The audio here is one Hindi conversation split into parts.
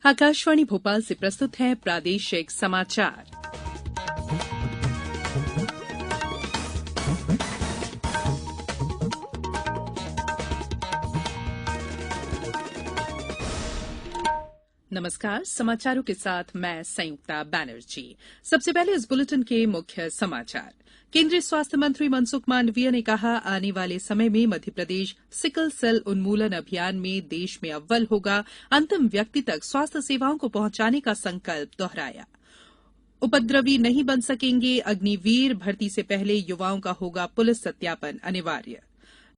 आकाशवाणी भोपाल से प्रस्तुत है प्रादेशिक समाचार। नमस्कार, समाचारों के साथ मैं संयुक्ता बैनर्जी। सबसे पहले इस बुलेटिन के मुख्य समाचार। केंद्रीय स्वास्थ्य मंत्री मनसुख मांडविया ने कहा, आने वाले समय में मध्यप्रदेश सिकल सेल उन्मूलन अभियान में देश में अव्वल होगा। अंतिम व्यक्ति तक स्वास्थ्य सेवाओं को पहुंचाने का संकल्प दोहराया। उपद्रवी नहीं बन सकेंगे अग्निवीर, भर्ती से पहले युवाओं का होगा पुलिस सत्यापन अनिवार्य।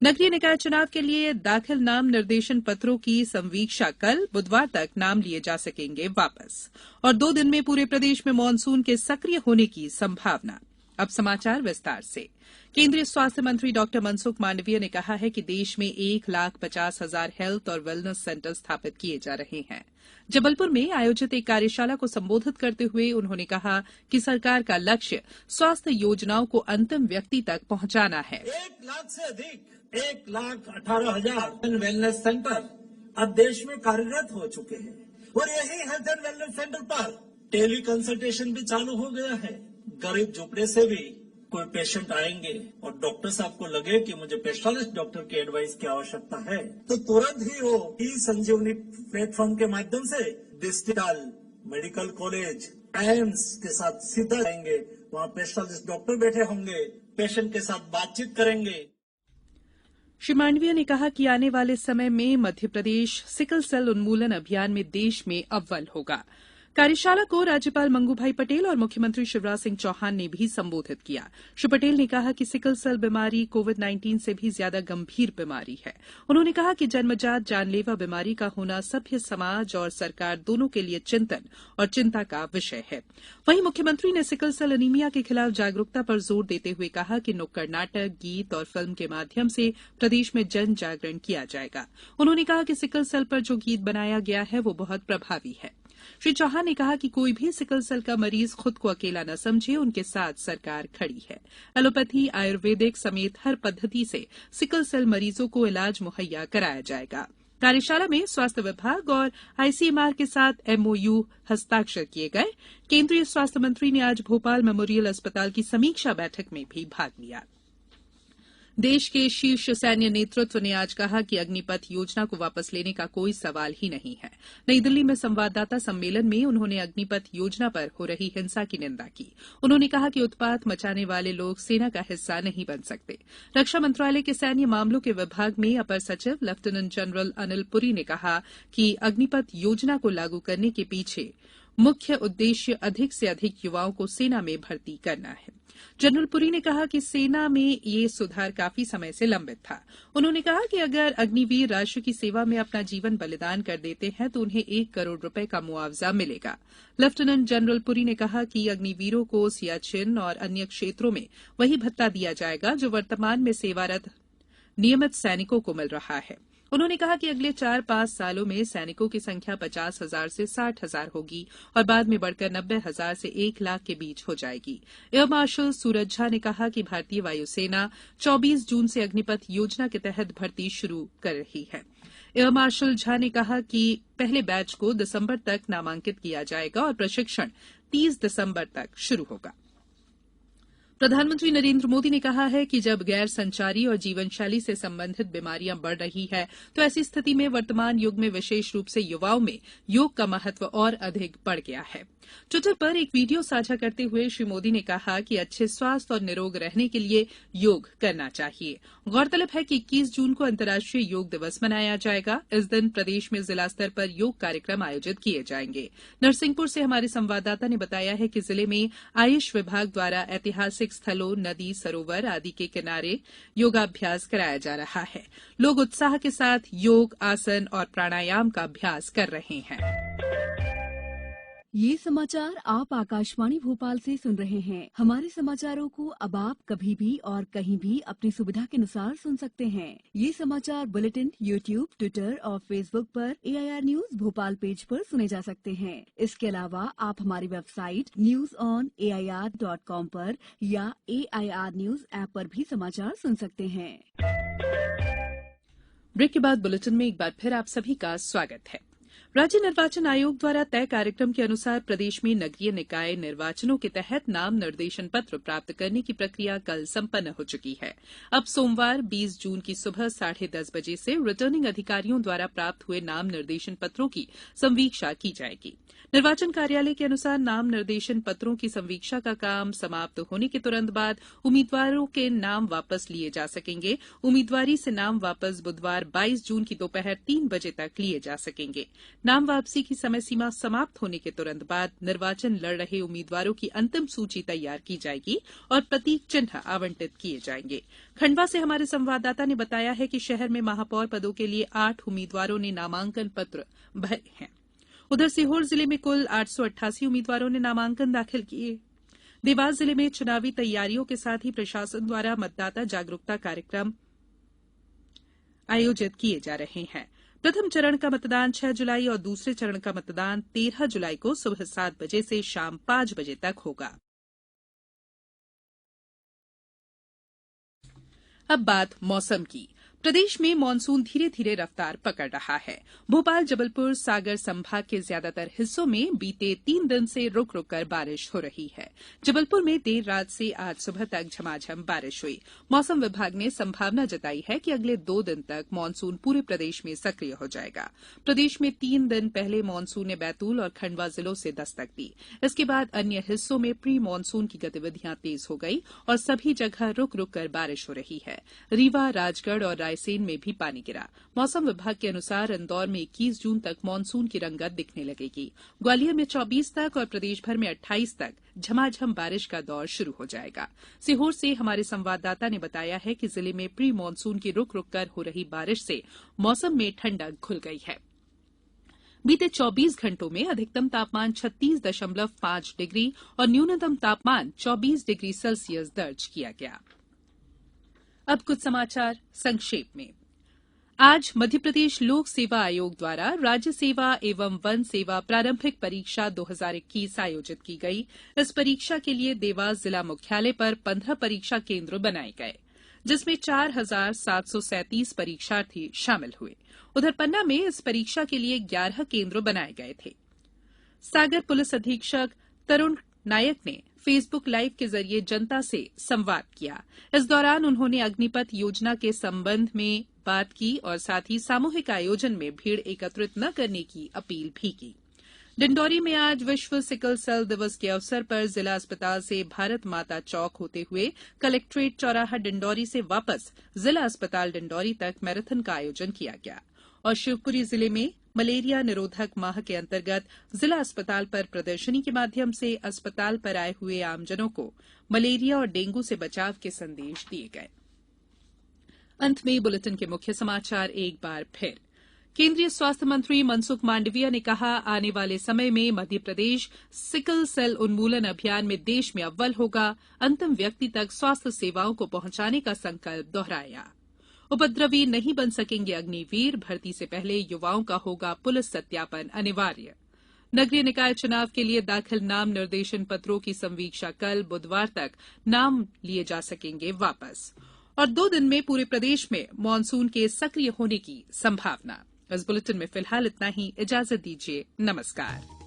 नगरीय निकाय चुनाव के लिए दाखिल नाम निर्देशन पत्रों की संवीक्षा कल, बुधवार तक नाम लिए जा सकेंगे वापस। और 2 दिन में पूरे प्रदेश में मानसून के सक्रिय होने की संभावना। अब समाचार विस्तार से। केंद्रीय स्वास्थ्य मंत्री डॉक्टर मनसुख मांडविया ने कहा है कि देश में 1,50,000 हेल्थ और वेलनेस सेंटर स्थापित किए जा रहे हैं। जबलपुर में आयोजित एक कार्यशाला को संबोधित करते हुए उन्होंने कहा कि सरकार का लक्ष्य स्वास्थ्य योजनाओं को अंतिम व्यक्ति तक पहुंचाना है। 1 लाख से अधिक 1,18,000 वेलनेस सेंटर अब देश में कार्यरत हो चुके हैं और यही हेल्थ एंड वेलनेस सेंटर पर टेली कंसल्टेशन भी चालू हो गया है। गरीब झोपड़े से भी कोई पेशेंट आएंगे और डॉक्टर साहब को लगे कि मुझे स्पेशलिस्ट डॉक्टर की एडवाइस की आवश्यकता है, तो तुरंत ही वो ई संजीवनी प्लेटफॉर्म के माध्यम से डिजिटल मेडिकल कॉलेज एम्स के साथ सीधा जाएंगे। वहाँ स्पेशलिस्ट डॉक्टर बैठे होंगे, पेशेंट के साथ बातचीत करेंगे। श्री मांडविया ने कहा कि आने वाले समय में मध्यप्रदेश सिकल सेल उन्मूलन अभियान में देश में अव्वल होगा। कार्यशाला को राज्यपाल मंगूभाई पटेल और मुख्यमंत्री शिवराज सिंह चौहान ने भी संबोधित किया। श्री पटेल ने कहा कि सिकल सेल बीमारी कोविड-19 से भी ज्यादा गंभीर बीमारी है। उन्होंने कहा कि जन्मजात जानलेवा बीमारी का होना सभ्य समाज और सरकार दोनों के लिए चिंतन और चिंता का विषय है। वहीं मुख्यमंत्री ने सिकल सेल एनीमिया के खिलाफ जागरूकता पर जोर देते हुए कहा कि नुक्कड़ नाटक, गीत और फिल्म के माध्यम से प्रदेश में जन जागरण किया जाएगा। उन्होंने कहा कि सिकल सेल पर जो गीत बनाया गया है वो बहुत प्रभावी है। श्री चौहान ने कहा कि कोई भी सिकल सेल का मरीज खुद को अकेला न समझे, उनके साथ सरकार खड़ी है। एलोपैथी, आयुर्वेदिक समेत हर पद्धति से सिकल सेल मरीजों को इलाज मुहैया कराया जाएगा। कार्यशाला में स्वास्थ्य विभाग और आईसीएमआर के साथ एमओयू हस्ताक्षर किए गए। केंद्रीय स्वास्थ्य मंत्री ने आज भोपाल मेमोरियल अस्पताल की समीक्षा बैठक में भी भाग लिया। देश के शीर्ष सैन्य नेतृत्व ने आज कहा कि अग्निपथ योजना को वापस लेने का कोई सवाल ही नहीं है। नई दिल्ली में संवाददाता सम्मेलन में उन्होंने अग्निपथ योजना पर हो रही हिंसा की निंदा की। उन्होंने कहा कि उत्पात मचाने वाले लोग सेना का हिस्सा नहीं बन सकते। रक्षा मंत्रालय के सैन्य मामलों के विभाग में अपर सचिव लेफ्टिनेंट जनरल अनिल पुरी ने कहा कि अग्निपथ योजना को लागू करने के पीछे मुख्य उद्देश्य अधिक से अधिक युवाओं को सेना में भर्ती करना है। जनरल पुरी ने कहा कि सेना में ये सुधार काफी समय से लंबित था। उन्होंने कहा कि अगर अग्निवीर राष्ट्र की सेवा में अपना जीवन बलिदान कर देते हैं तो उन्हें 1 करोड़ रुपए का मुआवजा मिलेगा। लेफ्टिनेंट जनरल पुरी ने कहा कि अग्निवीरों को सियाचिन और अन्य क्षेत्रों में वही भत्ता दिया जाएगा जो वर्तमान में सेवारत नियमित सैनिकों को मिल रहा है। उन्होंने कहा कि अगले 4-5 सालों में सैनिकों की संख्या 50,000 से 60,000 होगी और बाद में बढ़कर 90,000 से 1 लाख के बीच हो जाएगी। एयर मार्शल सूरज झा ने कहा कि भारतीय वायुसेना 24 जून से अग्निपथ योजना के तहत भर्ती शुरू कर रही है। एयर मार्शल झा ने कहा कि पहले बैच को दिसंबर तक नामांकित किया जाएगा और प्रशिक्षण 30 दिसंबर तक शुरू होगा। प्रधानमंत्री नरेंद्र मोदी ने कहा है कि जब गैर संचारी और जीवनशैली से संबंधित बीमारियां बढ़ रही है तो ऐसी स्थिति में वर्तमान युग में विशेष रूप से युवाओं में योग का महत्व और अधिक बढ़ गया है। ट्विटर पर एक वीडियो साझा करते हुए श्री मोदी ने कहा कि अच्छे स्वास्थ्य और निरोग रहने के लिए योग करना चाहिए। गौरतलब है कि 21 जून को अंतर्राष्ट्रीय योग दिवस मनाया जाएगा। इस दिन प्रदेश में जिला स्तर पर योग कार्यक्रम आयोजित किए जाएंगे। नरसिंहपुर से हमारे संवाददाता ने बताया है कि जिले में आयुष विभाग द्वारा ऐतिहासिक स्थलों, नदी, सरोवर आदि के किनारे योगाभ्यास कराया जा रहा है। लोग उत्साह के साथ योग, आसन और प्राणायाम का अभ्यास कर रहे हैं। ये समाचार आप आकाशवाणी भोपाल से सुन रहे हैं। हमारे समाचारों को अब आप कभी भी और कहीं भी अपनी सुविधा के अनुसार सुन सकते हैं। ये समाचार बुलेटिन यूट्यूब, ट्विटर और फेसबुक पर AIR न्यूज भोपाल पेज पर सुने जा सकते हैं। इसके अलावा आप हमारी वेबसाइट newsonair.com पर या AIR न्यूज ऐप पर भी समाचार सुन सकते हैं। ब्रेक के बाद बुलेटिन में एक बार फिर आप सभी का स्वागत है। राज्य निर्वाचन आयोग द्वारा तय कार्यक्रम के अनुसार प्रदेश में नगरीय निकाय निर्वाचनों के तहत नाम निर्देशन पत्र प्राप्त करने की प्रक्रिया कल संपन्न हो चुकी है। अब सोमवार 20 जून की सुबह 10:30 बजे से रिटर्निंग अधिकारियों द्वारा प्राप्त हुए नाम निर्देशन पत्रों की संवीक्षा की जाएगी। निर्वाचन कार्यालय के अनुसार नाम निर्देशन पत्रों की संवीक्षा का काम समाप्त होने के तुरंत बाद उम्मीदवारों के नाम वापस लिए जा सकेंगे। उम्मीदवारी से नाम वापस बुधवार 22 जून की दोपहर 3 बजे तक लिए जा सकेंगे। नाम वापसी की समय सीमा समाप्त होने के तुरंत बाद निर्वाचन लड़ रहे उम्मीदवारों की अंतिम सूची तैयार की जाएगी और प्रतीक चिन्ह आवंटित किए जाएंगे। खंडवा से हमारे संवाददाता ने बताया है कि शहर में महापौर पदों के लिए 8 उम्मीदवारों ने नामांकन पत्र भरे हैं। उधर सीहोर जिले में कुल 888 उम्मीदवारों ने नामांकन दाखिल किए। देवास जिले में चुनावी तैयारियों के साथ ही प्रशासन द्वारा मतदाता जागरूकता कार्यक्रम आयोजित किए जा रहे हैं। प्रथम चरण का मतदान 6 जुलाई और दूसरे चरण का मतदान 13 जुलाई को सुबह 7 बजे से शाम 5 बजे तक होगा। अब बात मौसम की। प्रदेश में मानसून धीरे धीरे रफ्तार पकड़ रहा है। भोपाल, जबलपुर, सागर संभाग के ज्यादातर हिस्सों में बीते 3 दिन से रुक रुक कर बारिश हो रही है। जबलपुर में देर रात से आज सुबह तक झमाझम बारिश हुई। मौसम विभाग ने संभावना जताई है कि अगले 2 दिन तक मानसून पूरे प्रदेश में सक्रिय हो जाएगा। प्रदेश में 3 दिन पहले मानसून ने बैतूल और खंडवा जिलों से दस्तक दी। इसके बाद अन्य हिस्सों में प्री मानसून की गतिविधियां तेज हो गई और सभी जगह रुक रुक कर बारिश हो रही है। रीवा, राजगढ़ और रायसेन में भी पानी गिरा। मौसम विभाग के अनुसार इंदौर में 21 जून तक मानसून की रंगत दिखने लगेगी। ग्वालियर में 24 तक और प्रदेश भर में 28 तक झमाझम बारिश का दौर शुरू हो जाएगा। सीहोर से हमारे संवाददाता ने बताया है कि जिले में प्री मानसून की रुक रुक कर हो रही बारिश से मौसम में ठंडक घुल गई है। बीते 24 घंटों में अधिकतम तापमान 36.5 डिग्री और न्यूनतम तापमान 24 डिग्री सेल्सियस दर्ज किया गया। अब कुछ समाचार संक्षेप में। आज मध्यप्रदेश लोक सेवा आयोग द्वारा राज्य सेवा एवं वन सेवा प्रारंभिक परीक्षा 2021 आयोजित की गई। इस परीक्षा के लिए देवास जिला मुख्यालय पर 15 परीक्षा केंद्र बनाए गए, जिसमें 4,737 परीक्षार्थी शामिल हुए। उधर पन्ना में इस परीक्षा के लिए 11 केंद्र बनाए गए थे। सागर पुलिस अधीक्षक तरुण नायक ने फेसबुक लाइव के जरिए जनता से संवाद किया। इस दौरान उन्होंने अग्निपथ योजना के संबंध में बात की और साथ ही सामूहिक आयोजन में भीड़ एकत्रित न करने की अपील भी की। डिंडौरी में आज विश्व सिकल सेल दिवस के अवसर पर जिला अस्पताल से भारत माता चौक होते हुए कलेक्ट्रेट चौराहा डिंडौरी से वापस जिला अस्पताल डिंडौरी तक मैराथन का आयोजन किया गया। और शिवपुरी जिले में मलेरिया निरोधक माह के अंतर्गत जिला अस्पताल पर प्रदर्शनी के माध्यम से अस्पताल पर आए हुए आमजनों को मलेरिया और डेंगू से बचाव के संदेश दिए गए। अंत में बुलेटिन के मुख्य समाचार एक बार फिर। केंद्रीय स्वास्थ्य मंत्री मनसुख मांडविया ने कहा, आने वाले समय में मध्य प्रदेश सिकल सेल उन्मूलन अभियान में देश में अव्वल होगा। अंतिम व्यक्ति तक स्वास्थ्य सेवाओं को पहुंचाने का संकल्प दोहराया। उपद्रवी नहीं बन सकेंगे अग्निवीर, भर्ती से पहले युवाओं का होगा पुलिस सत्यापन अनिवार्य। नगरीय निकाय चुनाव के लिए दाखिल नाम निर्देशन पत्रों की संवीक्षा कल बुधवार तक नाम लिए जा सकेंगे वापस। और 2 दिन में पूरे प्रदेश में मानसून के सक्रिय होने की संभावना। इस बुलेटिन में फिलहाल इतना ही। इजाजत दीजिए। नमस्कार।